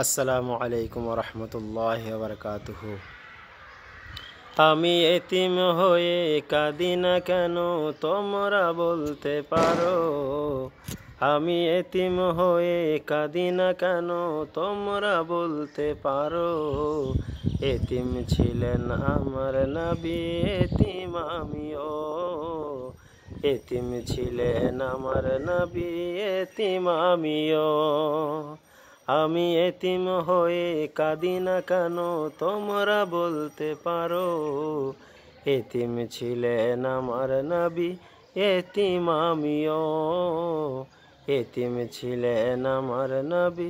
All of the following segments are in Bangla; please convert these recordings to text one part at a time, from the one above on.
আসসালামু আলাইকুম রহমতুল্লাহি ওয়া বারাকাতুহু। আমি এতিম হয়ে কাঁদি না কেন তোমরা বলতে পারো? আমি এতিম হয়ে কাঁদি না কেন তোমরা বলতে পারো? এতিম ছিলেন আমার নবী, এতিম আমিও। এতিম ছিলেন আমার নবী, এতিম আমিও। আমি এতিম হয়ে কাঁদি না কেন তোমরা বলতে পারো? এতিম ছিলেন আমার নবী, এতিম আমিও। এতিম ছিলেন আমার নবী,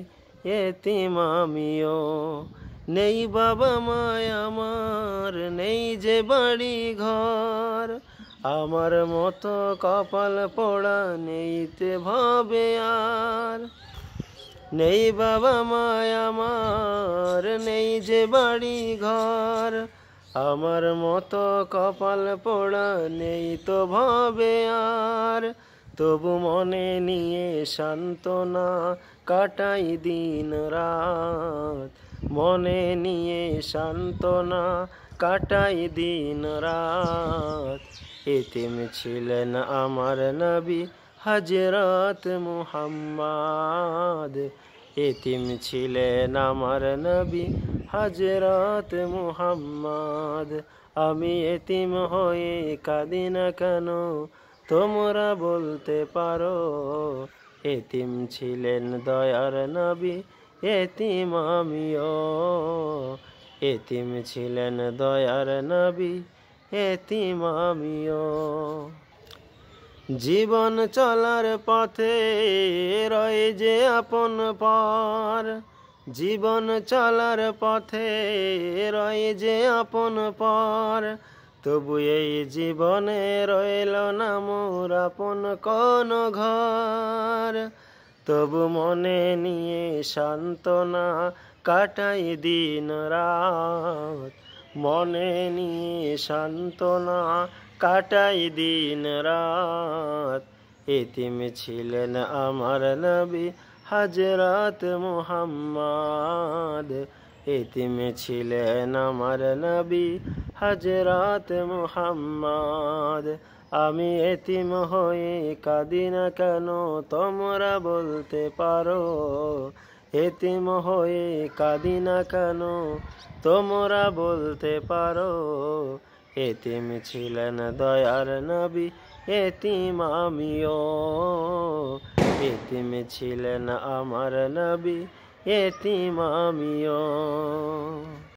এতিম আমিও। নেই বাবা মায় আমার, নেই যে বাড়ি ঘর, আমার মতো কপাল পোড়া নেইতে ভাবে আর। নেই বাবা মায় আমার, নেই যে বাড়ি ঘর, আমার মতো কপাল পোড়া নেই তো ভাবে আর। তবু মনে নিয়ে সান্ত্বনা কাটাই দিন রাত, মনে নিয়ে সান্ত্বনা কাটাই দিন রাত। এতিম ছিলেন আমার নবী হযরত মুহাম্মদ, এতিম ছিলেন আমার নবী হযরত মুহাম্মদ। আমি এতিম হয়ে কাঁদি না কেন তোমরা বলতে পারো? এতিম ছিলেন দয়ার নবী, এতিম আমিও। এতিম ছিলেন দয়ার নবী, এতিম আমিও। জীবন চলার পথে রয়ে যে আপন পর, জীবন চলার পথে রয়ে যে আপন পর, তবু এই জীবনে রইল না মোর আপন কোন ঘর। তবু মনে নিয়ে সান্ত্বনা কাটাই দিন রাত, মনে নিয়ে সান্ত্বনা কাটাই দিন রাত। এতিম ছিলেন আমার নবী হযরত মুহাম্মদ, এতিম ছিলেন আমার নবী হযরত মুহাম্মদ। আমি এতিম হয়ে কাঁদি না কেন তোমরা বলতে পারো? এতিম হয়ে কাঁদি না কেন তোমরা বলতে পারো? এতিম ছিলেন দয়ার নবী, এতিম আমিও। এতিম ছিলেন আমার নবী, এতিম আমিও।